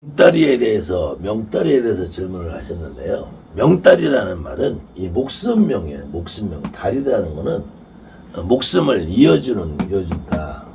명다리에 대해서 질문을 하셨는데요. 명다리라는 말은 이 목숨명이에요. 목숨명. 다리라는 거는 목숨을 이어준다.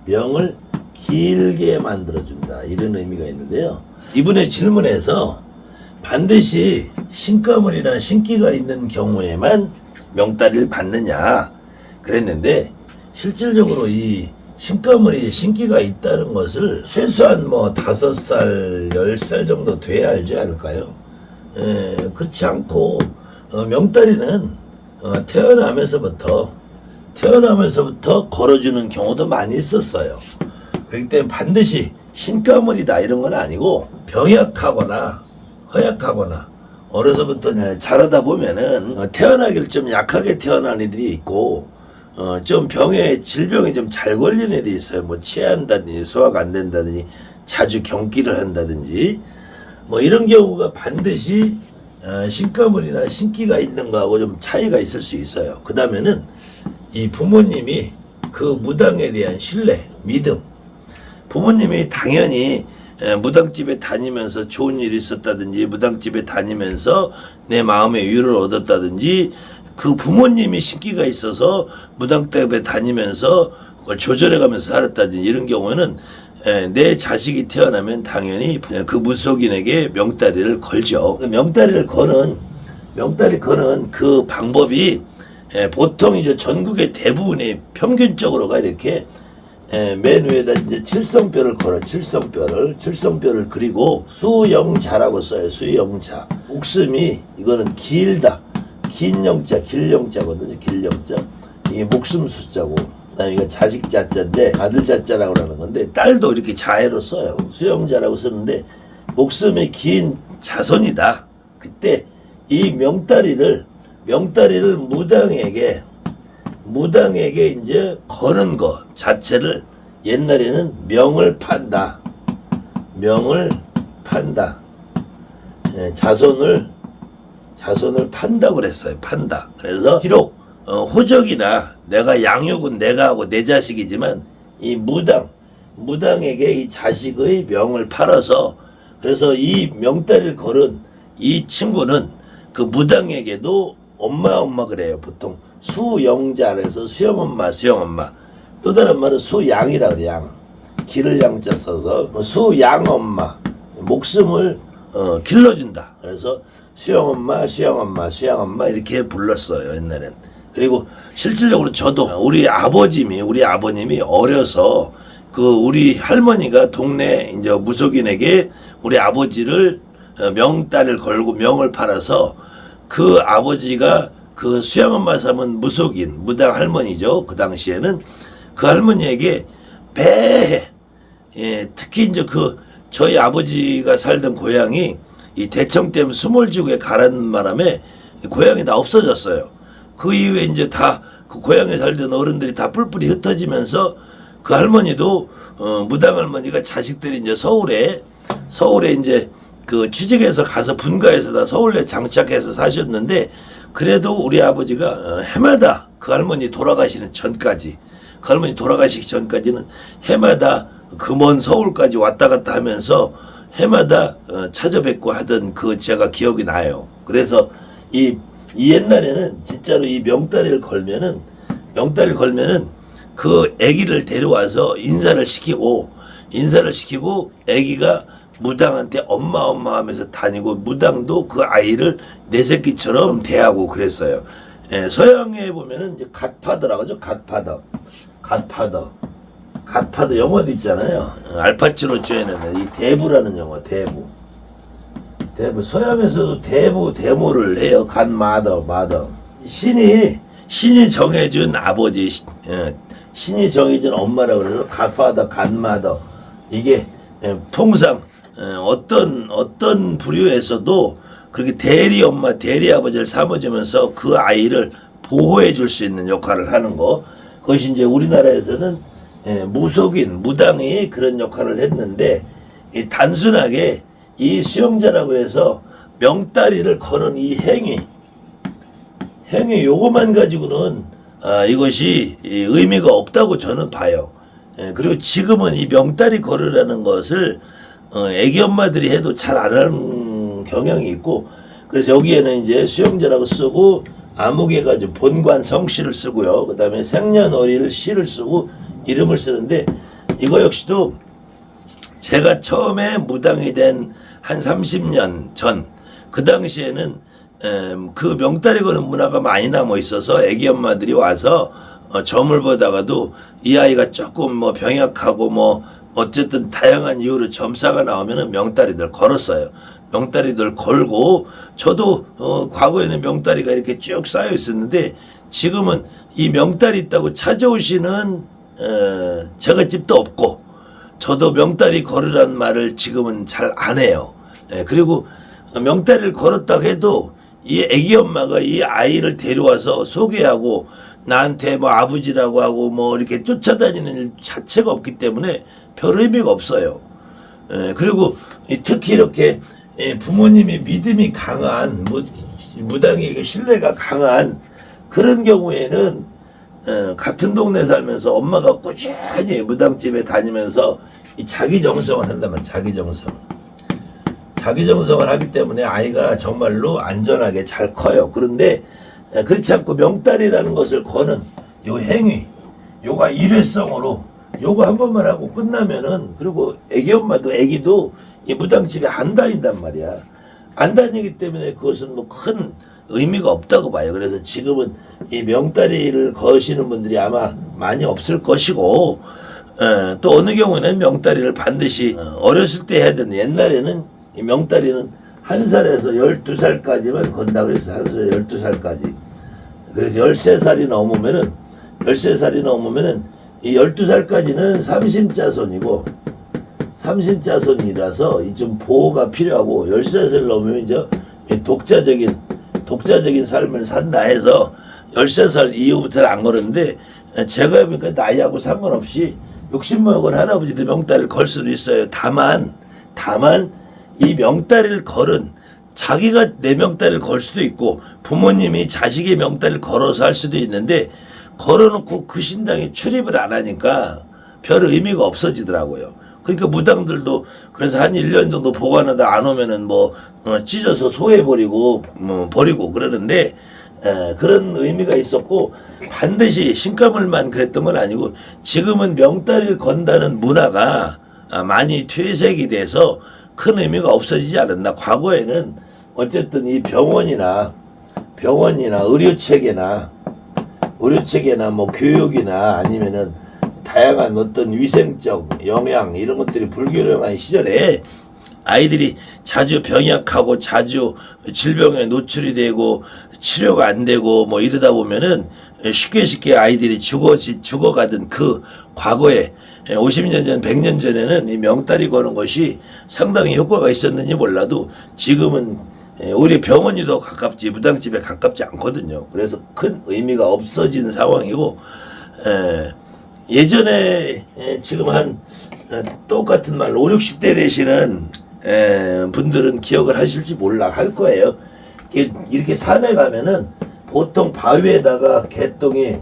명을 길게 만들어준다. 이런 의미가 있는데요. 이분의 질문에서 반드시 신가물이나 신기가 있는 경우에만 명다리를 받느냐 그랬는데, 실질적으로 이 신가물이 신기가 있다는 것을 최소한 5살, 10살 정도 돼야 알지 않을까요? 그렇지 않고 명다리는 태어나면서부터 걸어주는 경우도 많이 있었어요. 그렇기 때문에 반드시 신가물이다 이런 건 아니고, 병약하거나 허약하거나 어려서부터 자라다 보면은 태어나기를 좀 약하게 태어난 애들이 있고, 좀 질병이 좀 잘 걸리는 애들이 있어요. 체한다든지 소화가 안 된다든지 자주 경기를 한다든지 이런 경우가 반드시 신가물이나 신기가 있는 거하고 좀 차이가 있을 수 있어요. 그 다음에는 이 부모님이 그 무당에 대한 신뢰, 믿음. 부모님이 당연히 무당집에 다니면서 좋은 일이 있었다든지, 무당집에 다니면서 내 마음의 위로를 얻었다든지, 그 부모님이 신기가 있어서 무당집에 다니면서 그걸 조절해가면서 살았다든지, 이런 경우에는 내 자식이 태어나면 당연히 그 무속인에게 명다리를 걸죠. 명다리 거는 그 방법이 보통 이제 전국의 대부분이 평균적으로가 이렇게 맨 위에다 이제 칠성뼈를 걸어. 칠성뼈를 그리고 수영자라고 써요. 수영자. 목숨이 이거는 길다. 긴 영자, 길영자거든요. 길영자. 이게 목숨 숫자고, 그다음에 이거 자식 자자인데 아들 자자라고 하는 건데, 딸도 이렇게 자해로 써요. 수영자라고 쓰는데 목숨이 긴 자손이다. 그때 이 명다리를 무당에게 이제 거는 거 자체를 옛날에는 명을 판다. 자손을 판다고 그랬어요. 판다. 그래서 비록 호적이나 내가 양육은 내가 하고 내 자식이지만 이 무당에게 이 자식의 명을 팔아서, 그래서 이 명다리를 걸은 이 친구는 그 무당에게도 엄마 그래요. 보통 수영자에서 수영엄마. 또 다른 말은 수양이라 그래. 양. 기를 양자 써서 수양엄마. 목숨을 길러준다. 그래서 수영엄마 이렇게 불렀어요, 옛날엔. 그리고 실질적으로 저도 우리 아버님이 어려서 우리 할머니가 동네 이제 무속인에게 우리 아버지를 명다리를 걸고 명을 팔아서, 그 아버지가 그 수양엄마 삼은 무당 할머니죠. 그 당시에는 그 할머니에게 매해, 특히 이제 저희 아버지가 살던 고향이 이 대청댐 수몰지구에 가라는 바람에 고향이 다 없어졌어요. 그 이후에 이제 다 그 고향에 살던 어른들이 다 뿔뿔이 흩어지면서 그 할머니도 무당 할머니가 자식들이 이제 서울에 이제 그 취직해서 가서 분가해서 다 서울에 장착해서 사셨는데, 그래도 우리 아버지가 해마다 그 할머니 돌아가시기 전까지는 해마다 그 먼 서울까지 왔다 갔다 하면서 해마다 찾아뵙고 하던 제가 기억이 나요. 그래서 이 옛날에는 진짜로 이 명다리를 걸면은 그 아기를 데려와서 인사를 시키고 아기가 무당한테 엄마 하면서 다니고, 무당도 그 아이를 내 새끼처럼 대하고 그랬어요. 서양에 보면은 이제 갓파더라고 하죠. 갓파더 영화도 있잖아요. 알파치노 주연의 이 대부라는 영화. 대부. 서양에서도 대모를 해요. 갓마더. 신이 정해준 아버지, 신이 정해준 엄마라고 그래서 갓파더, 갓마더. 이게 통상 어떤 부류에서도 그렇게 대리 엄마, 대리 아버지를 삼아주면서 그 아이를 보호해 줄 수 있는 역할을 하는 거. 그것이 이제 우리나라에서는 무당이 그런 역할을 했는데, 단순하게 이 수영자라고 해서 명다리를 거는 이 행위 요거만 가지고는 이것이 의미가 없다고 저는 봐요. 그리고 지금은 이 명다리 걸으라는 것을 애기 엄마들이 해도 잘 안 하는 경향이 있고, 그래서 여기에는 이제 수영제라고 쓰고 아무개가 이제 본관 성씨를 쓰고요. 그 다음에 생년월일 시를 쓰고 이름을 쓰는데, 이거 역시도 제가 처음에 무당이 된 한 30년 전, 그 당시에는 그 명다리 거는 문화가 많이 남아 있어서 애기 엄마들이 와서 점을 보다가도 이 아이가 조금 뭐 병약하고 뭐 어쨌든 다양한 이유로 점사가 나오면은 명다리들 걸었어요. 명다리들 걸고, 저도 과거에는 명다리가 이렇게 쭉 쌓여 있었는데, 지금은 이 명다리 있다고 찾아오시는 제갓집도 없고, 저도 명다리 걸으라는 말을 지금은 잘 안 해요. 그리고 명다리를 걸었다고 해도 이 애기 엄마가 이 아이를 데려와서 소개하고 나한테 뭐 아버지라고 하고 뭐 이렇게 쫓아다니는 일 자체가 없기 때문에 별 의미가 없어요. 그리고 특히 이렇게 부모님이 믿음이 강한, 무당에게 신뢰가 강한 그런 경우에는 같은 동네 살면서 엄마가 꾸준히 무당집에 다니면서 이 자기 정성을 한다면 자기 정성을 하기 때문에 아이가 정말로 안전하게 잘 커요. 그런데 그렇지 않고 명다리라는 것을 거는 요 행위, 요가 일회성으로 요거 한 번만 하고 끝나면은, 그리고 애기 엄마도 애기도 이 무당집에 안 다닌단 말이야. 안 다니기 때문에 그것은 뭐 큰 의미가 없다고 봐요. 그래서 지금은 이 명다리를 거시는 분들이 아마 많이 없을 것이고, 또 어느 경우에는 명다리를 반드시 어렸을 때 해야 되는데, 옛날에는 이 명다리는 1살에서 12살까지만 건다고 했어요. 1살에서 12살까지. 그래서 13살이 넘으면은 이 12살까지는 삼신자손이라서 좀 보호가 필요하고, 13살 넘으면 이제 독자적인 삶을 산다 해서 13살 이후부터는 안 걸었는데, 제가 보니까 나이하고 상관없이 60 먹은 할아버지도 명다리를 걸 수도 있어요. 다만 이 명다리를 걸은, 자기가 내 명다리를 걸 수도 있고 부모님이 자식의 명다리를 걸어서 할 수도 있는데, 걸어놓고 그 신당에 출입을 안 하니까 별 의미가 없어지더라고요. 그러니까 무당들도 그래서 한 1년 정도 보관하다 안 오면은 뭐 찢어서 소해버리고 버리고 그러는데, 그런 의미가 있었고, 반드시 신가물만 그랬던 건 아니고, 지금은 명다리를 건다는 문화가 많이 퇴색이 돼서 큰 의미가 없어지지 않았나. 과거에는 어쨌든 이 병원이나 의료체계나 뭐 교육이나 아니면은 다양한 어떤 위생적 영양 이런 것들이 불교령한 시절에 아이들이 자주 병약하고 자주 질병에 노출이 되고 치료가 안 되고 뭐 이러다 보면은 쉽게 아이들이 죽어가던 그 과거에 50년 전, 100년 전에는 이 명다리 거는 것이 상당히 효과가 있었는지 몰라도, 지금은 우리 병원이 더 가깝지 무당집에 가깝지 않거든요. 그래서 큰 의미가 없어진 상황이고, 예전에 지금 한 똑같은 말 5, 60대 되시는 분들은 기억을 하실지 할 거예요. 이렇게 산에 가면은 보통 바위에다가 개똥이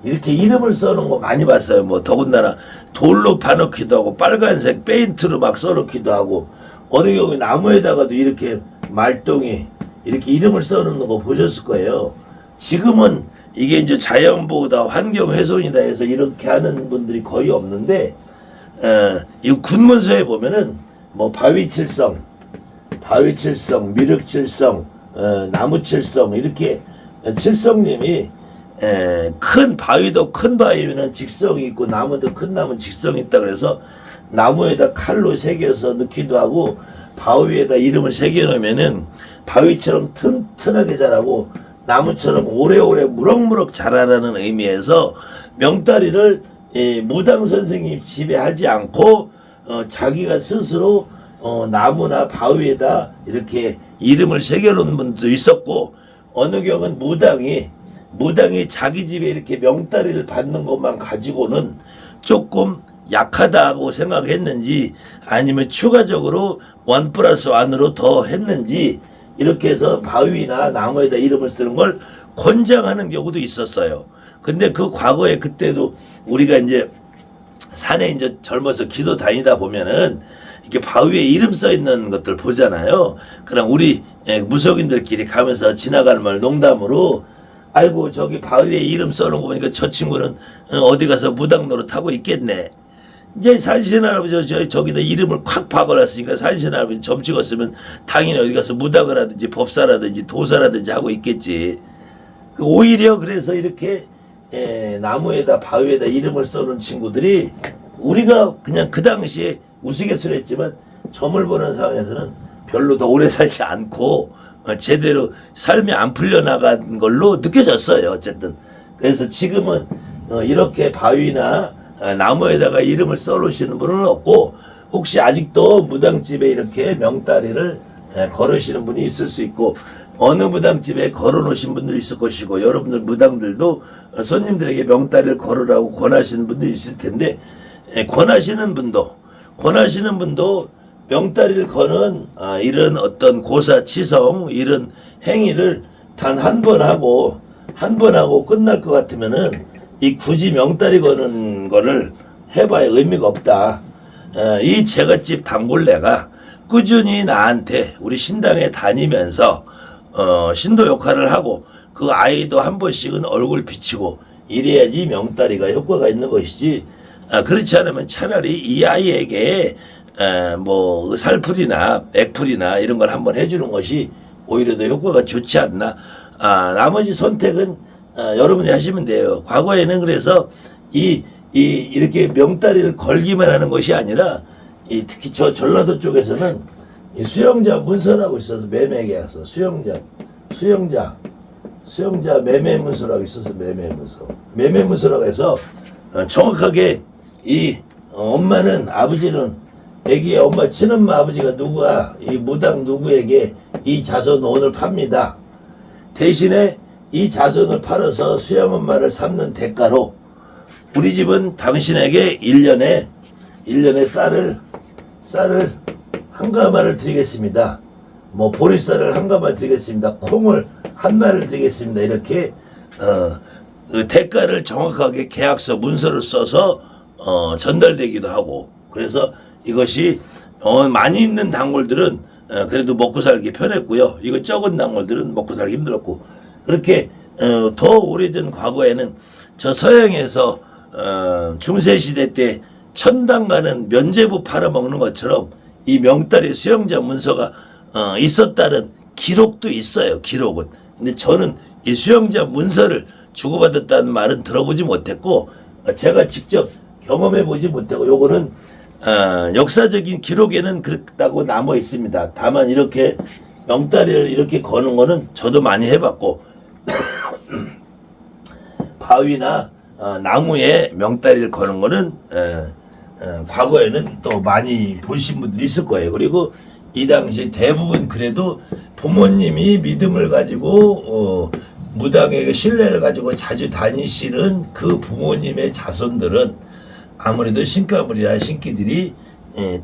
이렇게 이름을 써놓은 거 많이 봤어요. 뭐 더군다나 돌로 파놓기도 하고 빨간색 페인트로 막 써놓기도 하고, 어느 경우에 나무에다가도 이렇게 말똥이 이렇게 이름을 써놓는 거 보셨을 거예요. 지금은 이게 이제 자연보호다 환경훼손이다 해서 이렇게 하는 분들이 거의 없는데, 이 군문서에 보면은 뭐 바위칠성, 미륵칠성, 나무칠성, 이렇게 칠성님이 큰 바위도 큰 바위는 직성이 있고 나무도 큰 나무는 직성이 있다 그래서 나무에다 칼로 새겨서 넣기도 하고, 바위에다 이름을 새겨 놓으면은 바위처럼 튼튼하게 자라고 나무처럼 오래오래 무럭무럭 자라라는 의미에서 명다리를 무당 선생님 집에 하지 않고 자기가 스스로 나무나 바위에다 이렇게 이름을 새겨 놓은 분도 있었고, 어느 경우는 무당이 자기 집에 이렇게 명다리를 받는 것만 가지고는 조금 약하다고 생각했는지, 아니면 추가적으로 1+1으로 더 했는지, 이렇게 해서 바위나 나무에다 이름을 쓰는 걸 권장하는 경우도 있었어요. 근데 그 과거에 그때도 우리가 이제 산에 이제 젊어서 기도 다니다 보면은 이렇게 바위에 이름 써 있는 것들 보잖아요. 그럼 우리 무속인들끼리 가면서 지나가는 말 농담으로 아이고 저기 바위에 이름 써놓은 거 보니까 저 친구는 어디 가서 무당 노릇하고 있겠네. 이제 산신 할아버지 저기다 이름을 콱 박아놨으니까 산신 할아버지 점 찍었으면 당연히 어디 가서 무당을 하든지 법사라든지 도사라든지 하고 있겠지. 오히려 그래서 이렇게 나무에다 바위에다 이름을 써놓은 친구들이 우리가 그냥 그 당시에 우스갯소리 했지만 점을 보는 상황에서는 별로 더 오래 살지 않고 제대로 삶이 안 풀려나간 걸로 느껴졌어요. 어쨌든 그래서 지금은 이렇게 바위나 나무에다가 이름을 써놓으시는 분은 없고 혹시 아직도 무당집에 이렇게 명다리를 걸으시는 분이 있을 수 있고 어느 무당집에 걸어놓으신 분들이 있을 것이고 여러분들 무당들도 손님들에게 명다리를 걸으라고 권하시는 분도 있을 텐데 권하시는 분도 명다리를 거는 이런 어떤 고사치성 이런 행위를 단 한 번 하고 끝날 것 같으면은 이 굳이 명다리 거는 거를 해봐야 의미가 없다. 이 제갓집 단골내가 꾸준히 나한테 우리 신당에 다니면서 신도 역할을 하고 그 아이도 한 번씩은 얼굴 비치고 이래야지 명다리가 효과가 있는 것이지. 그렇지 않으면 차라리 이 아이에게 뭐 살풀이나 액풀이나 이런 걸 한번 해주는 것이 오히려 더 효과가 좋지 않나. 나머지 선택은 여러분이 하시면 돼요. 과거에는 그래서 이렇게 명다리를 걸기만 하는 것이 아니라 특히 저 전라도 쪽에서는 이 수영자 문서라고 있어서 매매 계약서 수영자 매매 문서라고 있어서 매매 문서라고 해서 정확하게 이 엄마는 아버지는 애기의 엄마 친엄마 아버지가 누구야 이 무당 누구에게 이 자손 오늘 팝니다. 대신에 이 자손을 팔아서 수영엄마를 삼는 대가로 우리 집은 당신에게 1년에 쌀을 한 가마를 드리겠습니다. 뭐 보리쌀을 한 가마 드리겠습니다. 콩을 한 마리를 드리겠습니다. 이렇게 그 대가를 정확하게 계약서 문서를 써서 전달되기도 하고 그래서 이것이 많이 있는 단골들은 그래도 먹고 살기 편했고요. 이거 적은 단골들은 먹고 살기 힘들었고 그렇게 더 오래전 과거에는 저 서양에서 중세시대 때 천당 가는 면제부 팔아먹는 것처럼 이 명다리 수영자 문서가 있었다는 기록도 있어요. 기록은. 근데 저는 이 수영자 문서를 주고받았다는 말은 들어보지 못했고 제가 직접 경험해 보지 못하고 요거는 역사적인 기록에는 그렇다고 남아 있습니다. 다만 이렇게 명다리를 이렇게 거는 거는 저도 많이 해봤고 바위나 나무에 명다리를 거는 거는 과거에는 또 많이 보신 분들이 있을 거예요. 그리고 이 당시 대부분 그래도 부모님이 믿음을 가지고 무당에게 신뢰를 가지고 자주 다니시는 그 부모님의 자손들은 아무래도 신가물이나 신기들이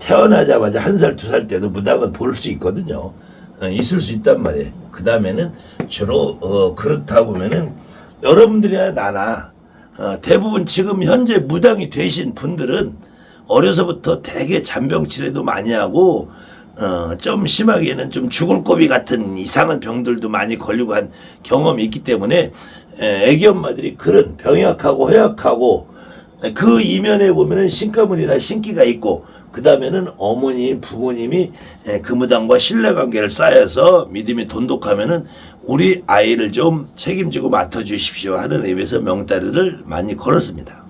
태어나자마자 1살, 2살 때도 무당은 볼 수 있거든요. 있을 수 있단 말이에요. 그 다음에는 주로 그렇다 보면은 여러분들이나 나나 대부분 지금 현재 무당이 되신 분들은 어려서부터 대개 잔병치레도 많이 하고 좀 심하게는 좀 죽을 고비 같은 이상한 병들도 많이 걸리고 한 경험이 있기 때문에 애기 엄마들이 그런 병약하고 허약하고 그 이면에 보면은 신가물이나 신기가 있고 그 다음에는 어머니 부모님이 그 무당과 신뢰관계를 쌓아서 믿음이 돈독하면은 우리 아이를 좀 책임지고 맡아주십시오 하는 의미에서 명다리를 많이 걸었습니다.